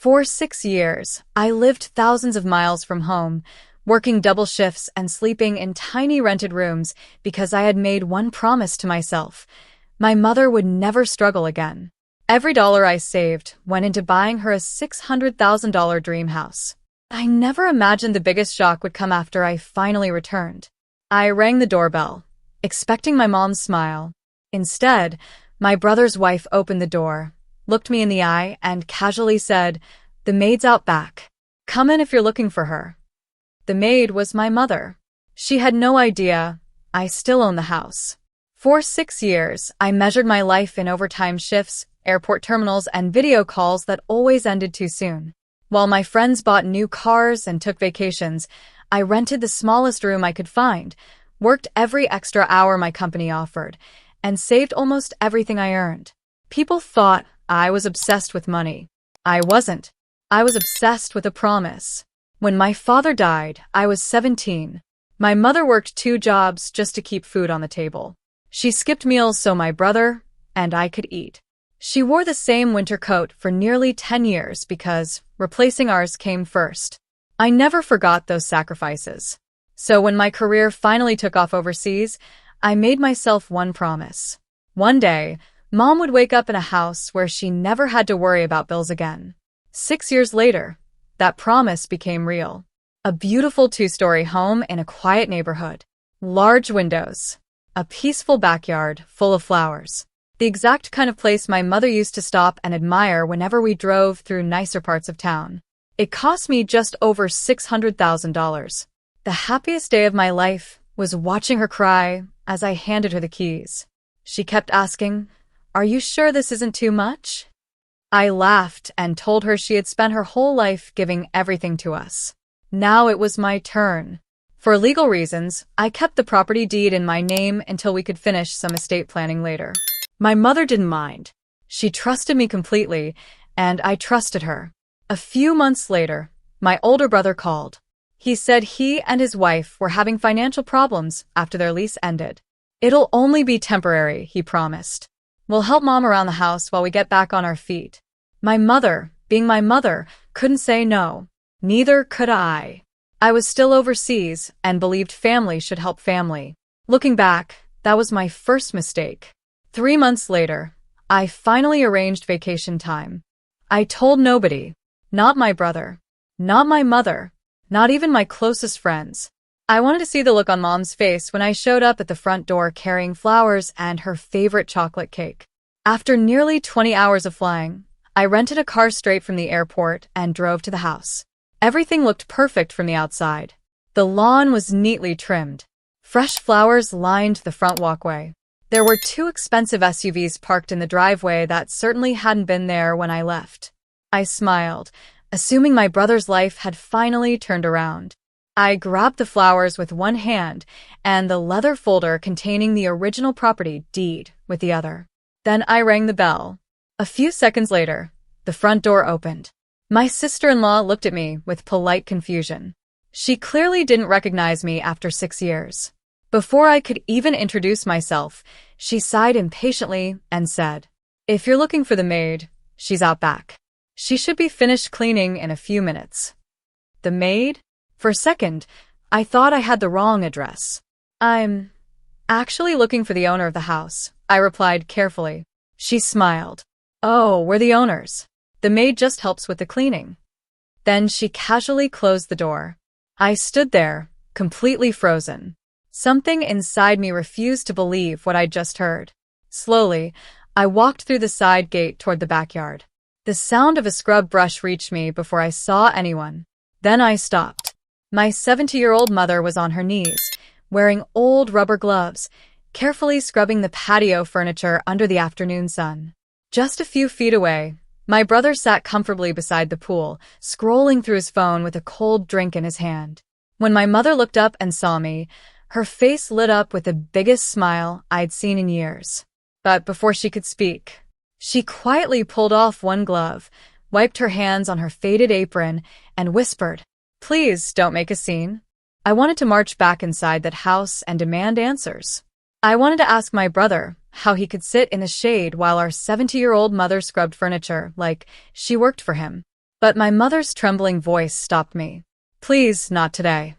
For 6 years, I lived thousands of miles from home, working double shifts and sleeping in tiny rented rooms because I had made one promise to myself. My mother would never struggle again. Every dollar I saved went into buying her a $600,000 dream house. I never imagined the biggest shock would come after I finally returned. I rang the doorbell, expecting my mom's smile. Instead, my brother's wife opened the door, looked me in the eye, and casually said, "The maid's out back. Come in if you're looking for her." The maid was my mother. She had no idea I still own the house. For 6 years, I measured my life in overtime shifts, airport terminals, and video calls that always ended too soon. While my friends bought new cars and took vacations, I rented the smallest room I could find, worked every extra hour my company offered, and saved almost everything I earned. People thought I was obsessed with money. I wasn't. I was obsessed with a promise. When my father died, I was 17. My mother worked 2 jobs just to keep food on the table. She skipped meals so my brother and I could eat. She wore the same winter coat for nearly 10 years because replacing ours came first. I never forgot those sacrifices. So when my career finally took off overseas, I made myself one promise. One day, Mom would wake up in a house where she never had to worry about bills again. 6 years later, that promise became real. A beautiful 2-story home in a quiet neighborhood. Large windows. A peaceful backyard full of flowers. The exact kind of place my mother used to stop and admire whenever we drove through nicer parts of town. It cost me just over $600,000. The happiest day of my life was watching her cry as I handed her the keys. She kept asking, "Are you sure this isn't too much?" I laughed and told her she had spent her whole life giving everything to us. Now it was my turn. For legal reasons, I kept the property deed in my name until we could finish some estate planning later. My mother didn't mind. She trusted me completely, and I trusted her. A few months later, my older brother called. He said he and his wife were having financial problems after their lease ended. "It'll only be temporary," he promised. "We'll help Mom around the house while we get back on our feet." My mother, being my mother, couldn't say no. Neither could I. I was still overseas and believed family should help family. Looking back, that was my first mistake. 3 months later, I finally arranged vacation time. I told nobody. Not my brother. Not my mother. Not even my closest friends. I wanted to see the look on Mom's face when I showed up at the front door carrying flowers and her favorite chocolate cake. After nearly 20 hours of flying, I rented a car straight from the airport and drove to the house. Everything looked perfect from the outside. The lawn was neatly trimmed. Fresh flowers lined the front walkway. There were 2 expensive SUVs parked in the driveway that certainly hadn't been there when I left. I smiled, assuming my brother's life had finally turned around. I grabbed the flowers with one hand and the leather folder containing the original property deed with the other. Then I rang the bell. A few seconds later, the front door opened. My sister-in-law looked at me with polite confusion. She clearly didn't recognize me after 6 years. Before I could even introduce myself, she sighed impatiently and said, "If you're looking for the maid, she's out back. She should be finished cleaning in a few minutes." The maid? For a second, I thought I had the wrong address. "I'm actually looking for the owner of the house," I replied carefully. She smiled. "Oh, we're the owners. The maid just helps with the cleaning." Then she casually closed the door. I stood there, completely frozen. Something inside me refused to believe what I'd just heard. Slowly, I walked through the side gate toward the backyard. The sound of a scrub brush reached me before I saw anyone. Then I stopped. My 70-year-old mother was on her knees, wearing old rubber gloves, carefully scrubbing the patio furniture under the afternoon sun. Just a few feet away, my brother sat comfortably beside the pool, scrolling through his phone with a cold drink in his hand. When my mother looked up and saw me, her face lit up with the biggest smile I'd seen in years. But before she could speak, she quietly pulled off one glove, wiped her hands on her faded apron, and whispered, "Please don't make a scene." I wanted to march back inside that house and demand answers. I wanted to ask my brother how he could sit in the shade while our 70-year-old mother scrubbed furniture like she worked for him. But my mother's trembling voice stopped me. Please, not today.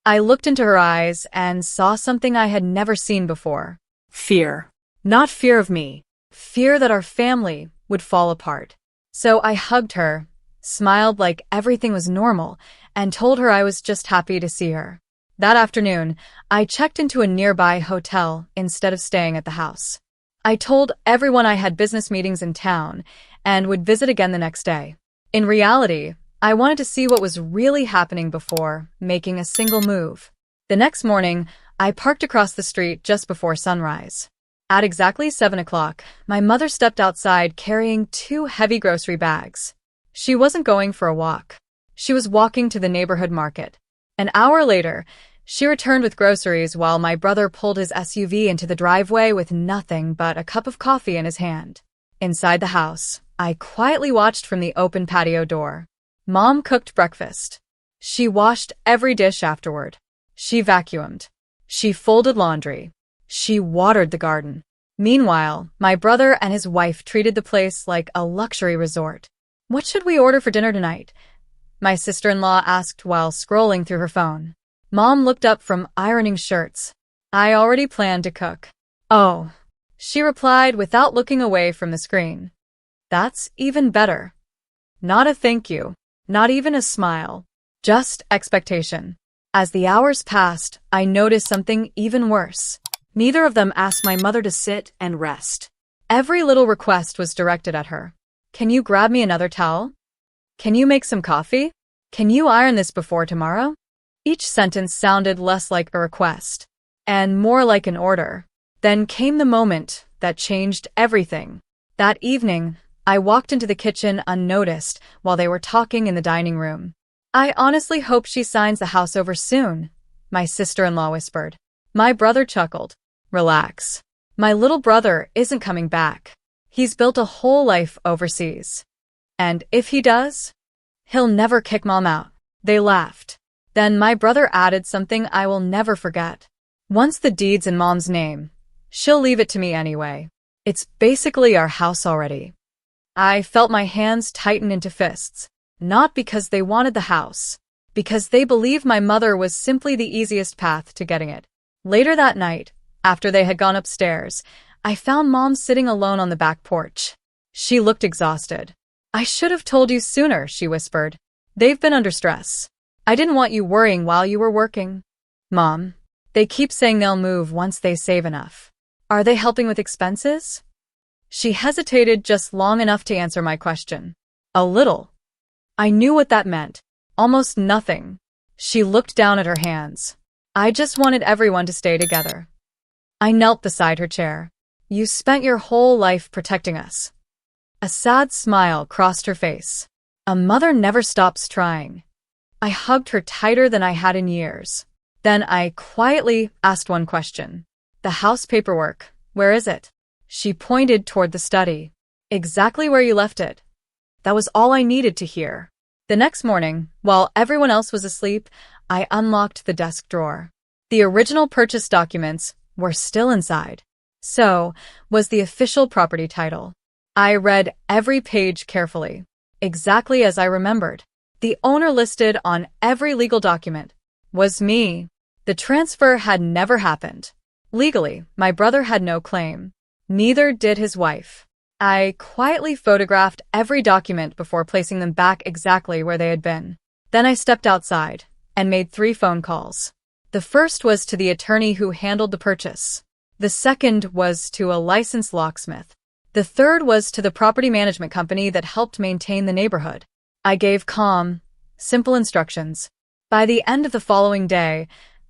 I looked into her eyes and saw something I had never seen before. Fear. Not fear of me. Fear that our family would fall apart. So I hugged her, smiled like everything was normal, and told her I was just happy to see her. That afternoon, I checked into a nearby hotel instead of staying at the house. I told everyone I had business meetings in town and would visit again the next day. In reality, I wanted to see what was really happening before making a single move. The next morning, I parked across the street just before sunrise. At exactly 7 o'clock, my mother stepped outside carrying 2 heavy grocery bags. She wasn't going for a walk. She was walking to the neighborhood market. An hour later, she returned with groceries while my brother pulled his SUV into the driveway with nothing but a cup of coffee in his hand. Inside the house, I quietly watched from the open patio door. Mom cooked breakfast. She washed every dish afterward. She vacuumed. She folded laundry. She watered the garden. Meanwhile, my brother and his wife treated the place like a luxury resort. What should we order for dinner tonight? My sister-in-law asked while scrolling through her phone. Mom looked up from ironing shirts. I already planned to cook. Oh, she replied without looking away from the screen. That's even better. Not a thank you, not even a smile, just expectation. As the hours passed, I noticed something even worse. Neither of them asked my mother to sit and rest. Every little request was directed at her. Can you grab me another towel? Can you make some coffee? Can you iron this before tomorrow? Each sentence sounded less like a request and more like an order. Then came the moment that changed everything. That evening, I walked into the kitchen unnoticed while they were talking in the dining room. I honestly hope she signs the house over soon, my sister-in-law whispered. My brother chuckled. Relax. My little brother isn't coming back. He's built a whole life overseas. And if he does, he'll never kick Mom out. They laughed. Then my brother added something I will never forget. Once the deed's in Mom's name, she'll leave it to me anyway. It's basically our house already. I felt my hands tighten into fists, not because they wanted the house, because they believed my mother was simply the easiest path to getting it. Later that night, after they had gone upstairs, I found Mom sitting alone on the back porch. She looked exhausted. I should have told you sooner, she whispered. They've been under stress. I didn't want you worrying while you were working. Mom, they keep saying they'll move once they save enough. Are they helping with expenses? She hesitated just long enough to answer my question. A little. I knew what that meant. Almost nothing. She looked down at her hands. I just wanted everyone to stay together. I knelt beside her chair. You spent your whole life protecting us. A sad smile crossed her face. A mother never stops trying. I hugged her tighter than I had in years. Then I quietly asked one question. The house paperwork, where is it? She pointed toward the study. Exactly where you left it. That was all I needed to hear. The next morning, while everyone else was asleep, I unlocked the desk drawer. The original purchase documents were still inside. So was the official property title. I read every page carefully, exactly as I remembered. The owner listed on every legal document was me. The transfer had never happened. Legally, my brother had no claim. Neither did his wife. I quietly photographed every document before placing them back exactly where they had been. Then I stepped outside and made 3 phone calls. The first was to the attorney who handled the purchase. The second was to a licensed locksmith. The third was to the property management company that helped maintain the neighborhood. I gave calm, simple instructions. By the end of the following day,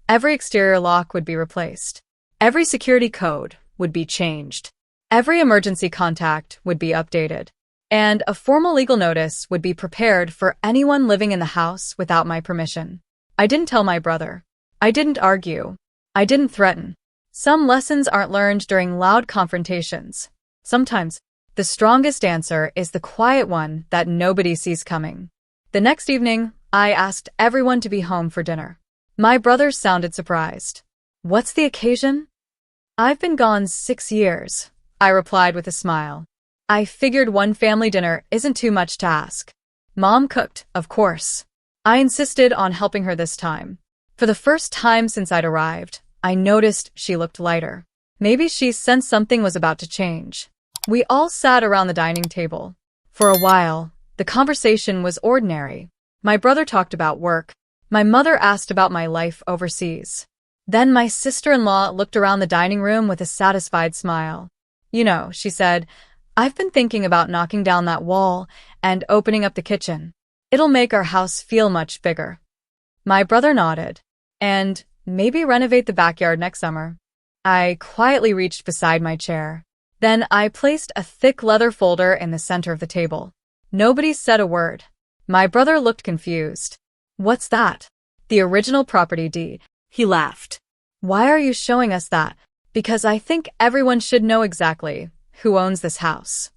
every exterior lock would be replaced. Every security code would be changed. Every emergency contact would be updated. And a formal legal notice would be prepared for anyone living in the house without my permission. I didn't tell my brother. I didn't argue. I didn't threaten. Some lessons aren't learned during loud confrontations. Sometimes, the strongest answer is the quiet one that nobody sees coming. The next evening, I asked everyone to be home for dinner. My brother sounded surprised. What's the occasion? I've been gone 6 years, I replied with a smile. I figured one family dinner isn't too much to ask. Mom cooked, of course. I insisted on helping her this time. For the first time since I'd arrived, I noticed she looked lighter. Maybe she sensed something was about to change. We all sat around the dining table. For a while, the conversation was ordinary. My brother talked about work. My mother asked about my life overseas. Then my sister-in-law looked around the dining room with a satisfied smile. You know, she said, I've been thinking about knocking down that wall and opening up the kitchen. It'll make our house feel much bigger. My brother nodded. And maybe renovate the backyard next summer. I quietly reached beside my chair. Then I placed a thick leather folder in the center of the table. Nobody said a word. My brother looked confused. What's that? The original property deed. He laughed. Why are you showing us that? Because I think everyone should know exactly who owns this house.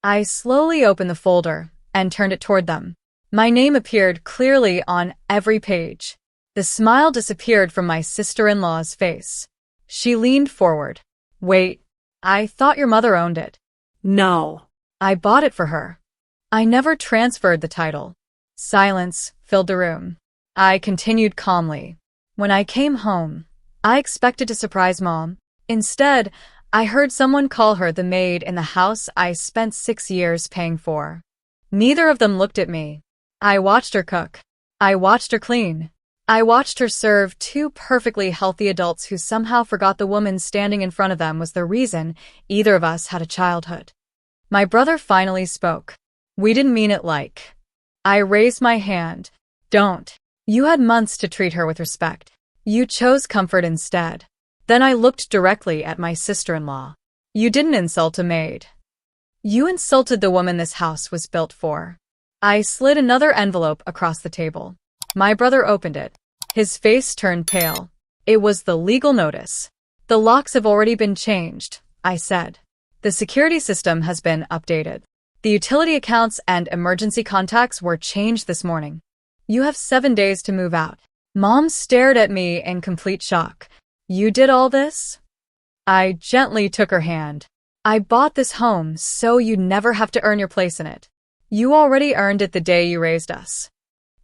I slowly opened the folder and turned it toward them. My name appeared clearly on every page. The smile disappeared from my sister-in-law's face. She leaned forward. Wait, I thought your mother owned it. No. I bought it for her. I never transferred the title. Silence filled the room. I continued calmly. When I came home, I expected to surprise Mom. Instead, I heard someone call her the maid in the house I spent 6 years paying for. Neither of them looked at me. I watched her cook. I watched her clean. I watched her serve 2 perfectly healthy adults who somehow forgot the woman standing in front of them was the reason either of us had a childhood. My brother finally spoke. We didn't mean it like. I raised my hand. Don't. You had months to treat her with respect. You chose comfort instead. Then I looked directly at my sister-in-law. You didn't insult a maid. You insulted the woman this house was built for. I slid another envelope across the table. My brother opened it. His face turned pale. It was the legal notice. The locks have already been changed, I said. The security system has been updated. The utility accounts and emergency contacts were changed this morning. You have 7 days to move out. Mom stared at me in complete shock. You did all this? I gently took her hand. I bought this home so you'd never have to earn your place in it. You already earned it the day you raised us.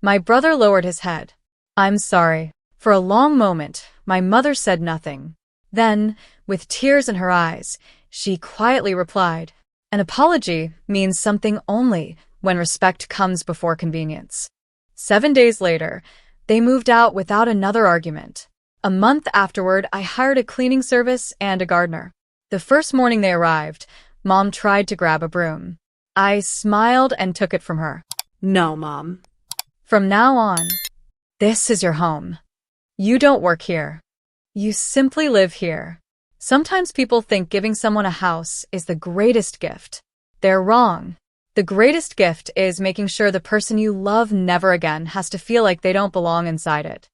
My brother lowered his head. I'm sorry. For a long moment, my mother said nothing. Then, with tears in her eyes, she quietly replied, an apology means something only when respect comes before convenience. 7 days later, they moved out without another argument. A month afterward, I hired a cleaning service and a gardener. The first morning they arrived, Mom tried to grab a broom. I smiled and took it from her. No, Mom. From now on, this is your home. You don't work here. You simply live here. Sometimes people think giving someone a house is the greatest gift. They're wrong. The greatest gift is making sure the person you love never again has to feel like they don't belong inside it.